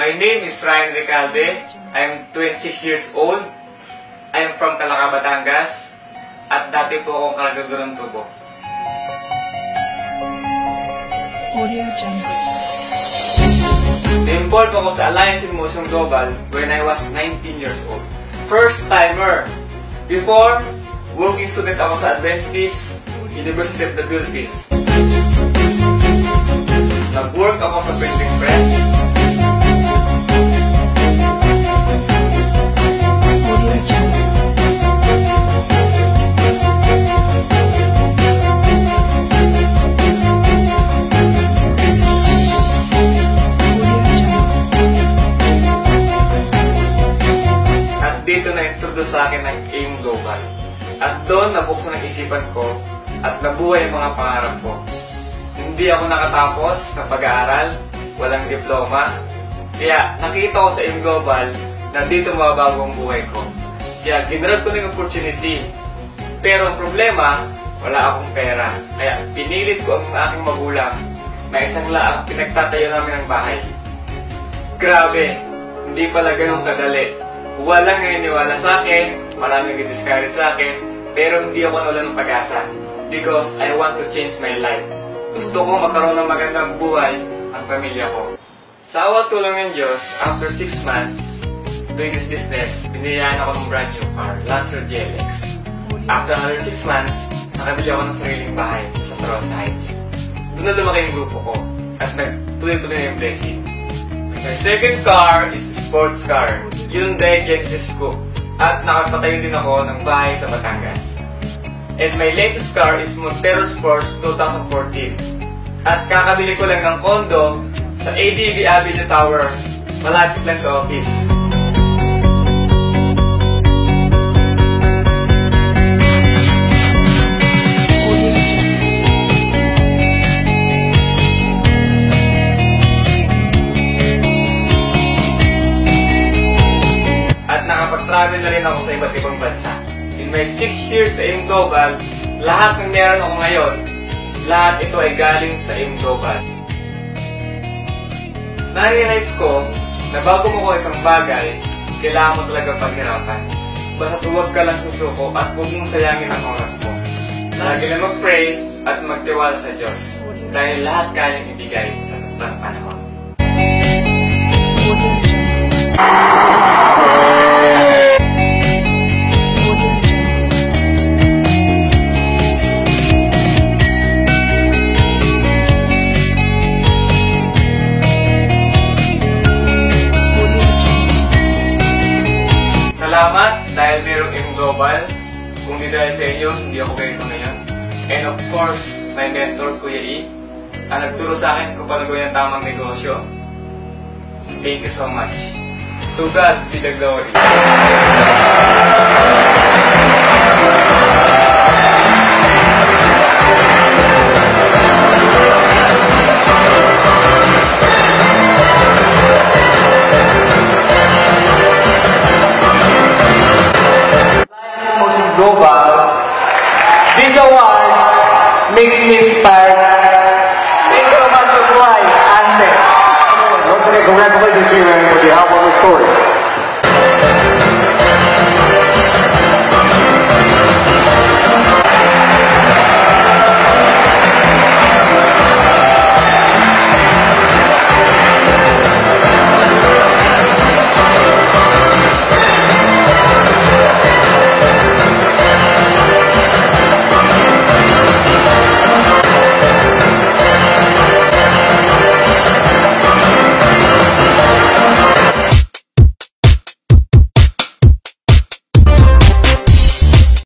My name is Ryan Recalde. I'm 26 years old. I'm from Calaca, Batangas. At dati po akong kargador ng tubo. Na-involved ako sa Alliance in Motion Global when I was 19 years old. First timer. Before, working student ako sa Adventist University of the Philippines. Nag-work ako sa printing press. Dito na-introduce sa akin ng AIM Global. At doon nabuksan ang isipan ko at nabuhay ang mga pangarap ko. Hindi ako nakatapos sa pag-aaral, walang diploma. Kaya nakita ko sa AIM Global na dito mababago ang buhay ko. Kaya ginrab ko ng opportunity. Pero ang problema, wala akong pera. Kaya pinilit ko ang aking magulang na isang laang pinagtatayo namin ng bahay. Grabe, hindi pala ganun kadali. Walang naniniwala sa akin, maraming nag-discourage sa akin, pero hindi ako nawalan ng pag-asa because I want to change my life. Gusto ko magkaroon ng magandang buhay ang pamilya ko. Sa awa tulong ng Diyos, after 6 months doing this business, binilihan ako ng brand new car, Lancer GLX. After another 6 months, nakabili ako ng sariling bahay sa Taros Heights. Doon na lumaki yung grupo ko at nagtuloy-tuloy na yung blessing. My second car is a sports car, Hyundai Genesis Coupe, at nakapatayo din ako ng bahay sa Batangas. And my latest car is Montero Sports 2014, at kakabili ko lang ng condo sa ADV Avenue Tower, malapit lang sa office. Nakapag-travel na rin ako sa iba't ibang bansa. In my 6 years sa AIM Global, lahat ng meron ako ngayon, lahat ito ay galing sa AIM Global. Na-realize ko na bago mo ko isang bagay, kailangan mo talaga paghirapan. Basta huwag ka lang susuko at huwag mong sayangin ang oras mo. Lagi lang mag-pray at magtiwala sa Diyos dahil lahat kayang ibigay sa tatlong panahon. Salamat dahil mayroong AIM Global. Kung di dahil sa inyo, hindi ako ganito ngayon. And of course, my mentor, Kuya E, ang nagturo sa akin kung paano gawin ang tamang negosyo. Thank you so much. To God be the glory. Global. These awards makes me inspired. Thanks so much for buhay, Ansel. Once again, congratulations to you, man, with the album story.